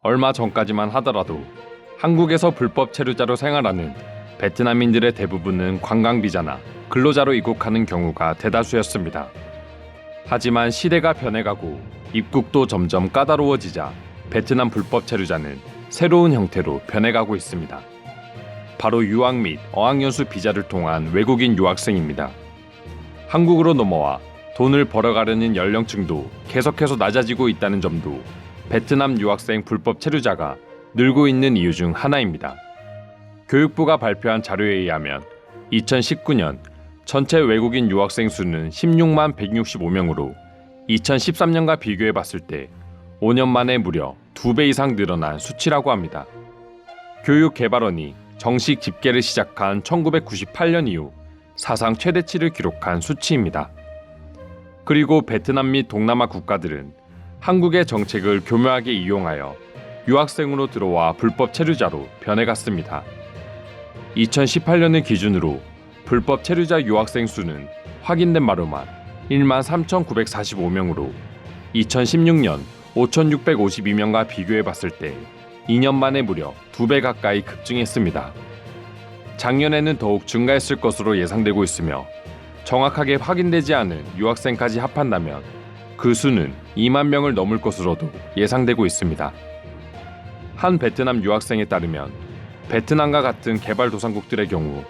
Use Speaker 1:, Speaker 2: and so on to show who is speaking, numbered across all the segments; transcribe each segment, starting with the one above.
Speaker 1: 얼마 전까지만 하더라도 한국에서 불법 체류자로 생활하는 베트남인들의 대부분은 관광비자나 근로자로 입국하는 경우가 대다수였습니다. 하지만 시대가 변해가고 입국도 점점 까다로워지자 베트남 불법 체류자는 새로운 형태로 변해가고 있습니다. 바로 유학 및 어학연수 비자를 통한 외국인 유학생입니다. 한국으로 넘어와 돈을 벌어가려는 연령층도 계속해서 낮아지고 있다는 점도 베트남 유학생 불법 체류자가 늘고 있는 이유 중 하나입니다. 교육부가 발표한 자료에 의하면 2019년 전체 외국인 유학생 수는 16만 165명으로 2013년과 비교해 봤을 때 5년 만에 무려 2배 이상 늘어난 수치라고 합니다. 교육개발원이 정식 집계를 시작한 1998년 이후 사상 최대치를 기록한 수치입니다. 그리고 베트남 및 동남아 국가들은 한국의 정책을 교묘하게 이용하여 유학생으로 들어와 불법 체류자로 변해갔습니다. 2018년을 기준으로 불법 체류자 유학생 수는 확인된 바로만 1만 3,945명으로 2016년 5,652명과 비교해봤을 때 2년 만에 무려 2배 가까이 급증했습니다. 작년에는 더욱 증가했을 것으로 예상되고 있으며 정확하게 확인되지 않은 유학생까지 합한다면 그 수는 2만 명을 넘을 것으로도 예상되고 있습니다. 한 베트남 유학생에 따르면 베트남과 같은 개발도상국들의 경우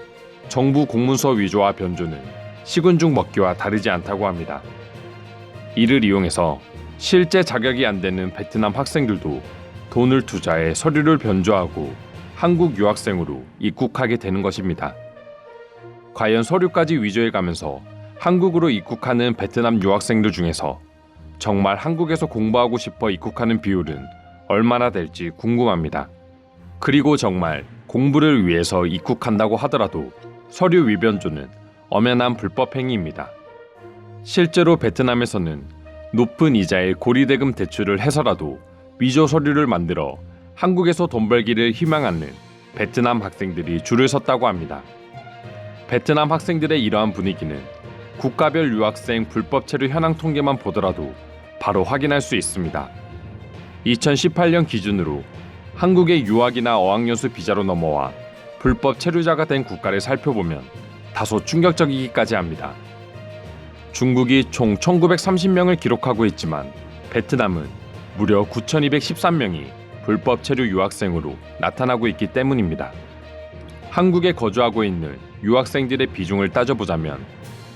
Speaker 1: 정부 공문서 위조와 변조는 식은 죽 먹기와 다르지 않다고 합니다. 이를 이용해서 실제 자격이 안 되는 베트남 학생들도 돈을 투자해 서류를 변조하고 한국 유학생으로 입국하게 되는 것입니다. 과연 서류까지 위조해가면서 한국으로 입국하는 베트남 유학생들 중에서 정말 한국에서 공부하고 싶어 입국하는 비율은 얼마나 될지 궁금합니다. 그리고 정말 공부를 위해서 입국한다고 하더라도 서류 위변조는 엄연한 불법 행위입니다. 실제로 베트남에서는 높은 이자의 고리대금 대출을 해서라도 위조 서류를 만들어 한국에서 돈 벌기를 희망하는 베트남 학생들이 줄을 섰다고 합니다. 베트남 학생들의 이러한 분위기는 국가별 유학생 불법 체류 현황 통계만 보더라도 바로 확인할 수 있습니다. 2018년 기준으로 한국의 유학이나 어학연수 비자로 넘어와 불법 체류자가 된 국가를 살펴보면 다소 충격적이기까지 합니다. 중국이 총 1930명을 기록하고 있지만 베트남은 무려 9213명이 불법 체류 유학생으로 나타나고 있기 때문입니다. 한국에 거주하고 있는 유학생들의 비중을 따져보자면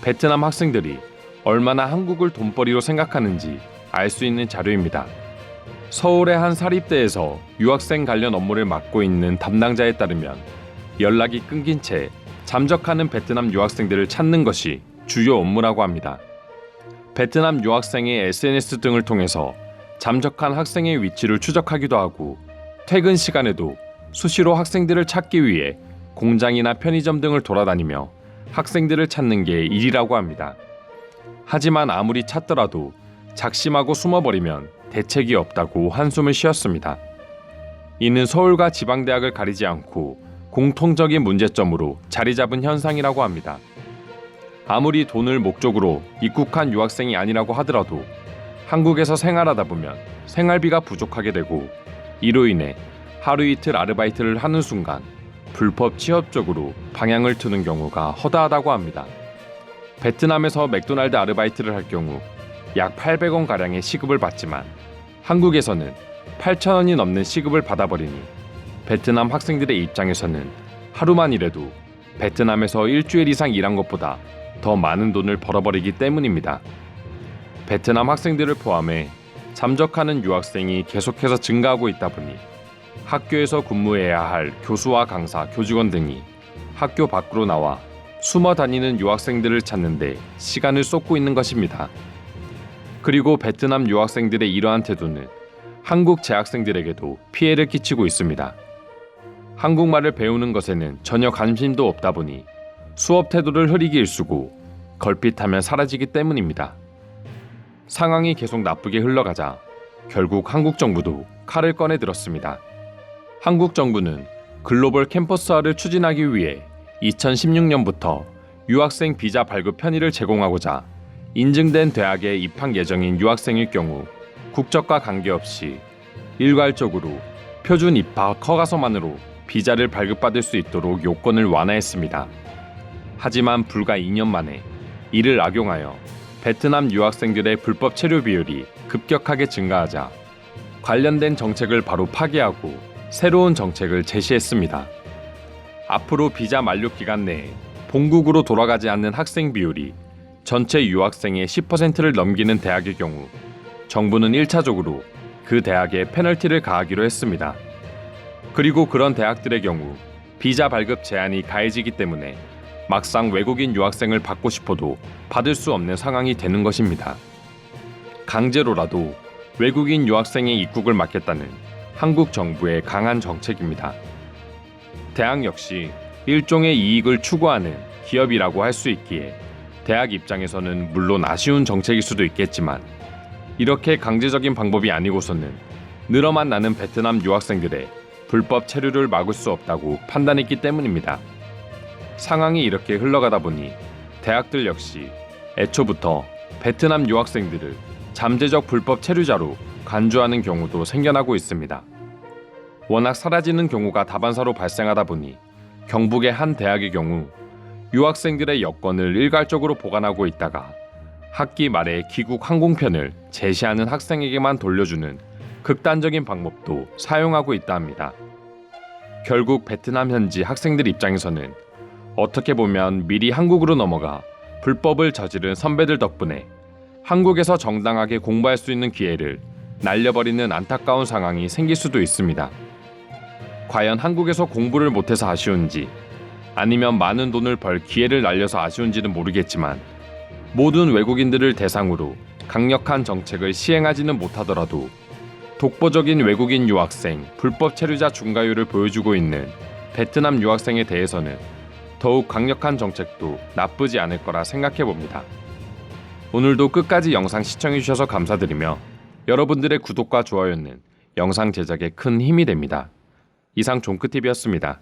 Speaker 1: 베트남 학생들이 얼마나 한국을 돈벌이로 생각하는지 알 수 있는 자료입니다. 서울의 한 사립대에서 유학생 관련 업무를 맡고 있는 담당자에 따르면 연락이 끊긴 채 잠적하는 베트남 유학생들을 찾는 것이 주요 업무라고 합니다. 베트남 유학생의 SNS 등을 통해서 잠적한 학생의 위치를 추적하기도 하고 퇴근 시간에도 수시로 학생들을 찾기 위해 공장이나 편의점 등을 돌아다니며 학생들을 찾는 게 일이라고 합니다. 하지만 아무리 찾더라도 작심하고 숨어버리면 대책이 없다고 한숨을 쉬었습니다. 이는 서울과 지방대학을 가리지 않고 공통적인 문제점으로 자리 잡은 현상이라고 합니다. 아무리 돈을 목적으로 입국한 유학생이 아니라고 하더라도 한국에서 생활하다 보면 생활비가 부족하게 되고 이로 인해 하루 이틀 아르바이트를 하는 순간 불법 취업 쪽으로 방향을 트는 경우가 허다하다고 합니다. 베트남에서 맥도날드 아르바이트를 할 경우 약 800원 가량의 시급을 받지만 한국에서는 8,000원이 넘는 시급을 받아버리니 베트남 학생들의 입장에서는 하루만 일해도 베트남에서 일주일 이상 일한 것보다 더 많은 돈을 벌어버리기 때문입니다. 베트남 학생들을 포함해 잠적하는 유학생이 계속해서 증가하고 있다 보니 학교에서 근무해야 할 교수와 강사, 교직원 등이 학교 밖으로 나와 숨어 다니는 유학생들을 찾는데 시간을 쏟고 있는 것입니다. 그리고 베트남 유학생들의 이러한 태도는 한국 재학생들에게도 피해를 끼치고 있습니다. 한국말을 배우는 것에는 전혀 관심도 없다 보니 수업 태도를 흐리게 일수고 걸핏하면 사라지기 때문입니다. 상황이 계속 나쁘게 흘러가자 결국 한국 정부도 칼을 꺼내 들었습니다. 한국 정부는 글로벌 캠퍼스화를 추진하기 위해 2016년부터 유학생 비자 발급 편의를 제공하고자 인증된 대학에 입학 예정인 유학생일 경우 국적과 관계없이 일괄적으로 표준 입학 허가서만으로 비자를 발급받을 수 있도록 요건을 완화했습니다. 하지만 불과 2년 만에 이를 악용하여 베트남 유학생들의 불법 체류 비율이 급격하게 증가하자 관련된 정책을 바로 파기하고 새로운 정책을 제시했습니다. 앞으로 비자 만료 기간 내에 본국으로 돌아가지 않는 학생 비율이 전체 유학생의 10%를 넘기는 대학의 경우 정부는 1차적으로 그 대학에 페널티를 가하기로 했습니다. 그리고 그런 대학들의 경우 비자 발급 제한이 가해지기 때문에 막상 외국인 유학생을 받고 싶어도 받을 수 없는 상황이 되는 것입니다. 강제로라도 외국인 유학생의 입국을 막겠다는 한국 정부의 강한 정책입니다. 대학 역시 일종의 이익을 추구하는 기업이라고 할 수 있기에 대학 입장에서는 물론 아쉬운 정책일 수도 있겠지만 이렇게 강제적인 방법이 아니고서는 늘어만 나는 베트남 유학생들의 불법 체류를 막을 수 없다고 판단했기 때문입니다. 상황이 이렇게 흘러가다 보니 대학들 역시 애초부터 베트남 유학생들을 잠재적 불법 체류자로 간주하는 경우도 생겨나고 있습니다. 워낙 사라지는 경우가 다반사로 발생하다 보니 경북의 한 대학의 경우 유학생들의 여권을 일괄적으로 보관하고 있다가 학기 말에 귀국 항공편을 제시하는 학생에게만 돌려주는 극단적인 방법도 사용하고 있다 합니다. 결국 베트남 현지 학생들 입장에서는 어떻게 보면 미리 한국으로 넘어가 불법을 저지른 선배들 덕분에 한국에서 정당하게 공부할 수 있는 기회를 날려버리는 안타까운 상황이 생길 수도 있습니다. 과연 한국에서 공부를 못해서 아쉬운지 아니면 많은 돈을 벌 기회를 날려서 아쉬운지는 모르겠지만 모든 외국인들을 대상으로 강력한 정책을 시행하지는 못하더라도 독보적인 외국인 유학생 불법 체류자 증가율을 보여주고 있는 베트남 유학생에 대해서는 더욱 강력한 정책도 나쁘지 않을 거라 생각해 봅니다. 오늘도 끝까지 영상 시청해 주셔서 감사드리며 여러분들의 구독과 좋아요는 영상 제작에 큰 힘이 됩니다. 이상 종크TV였습니다.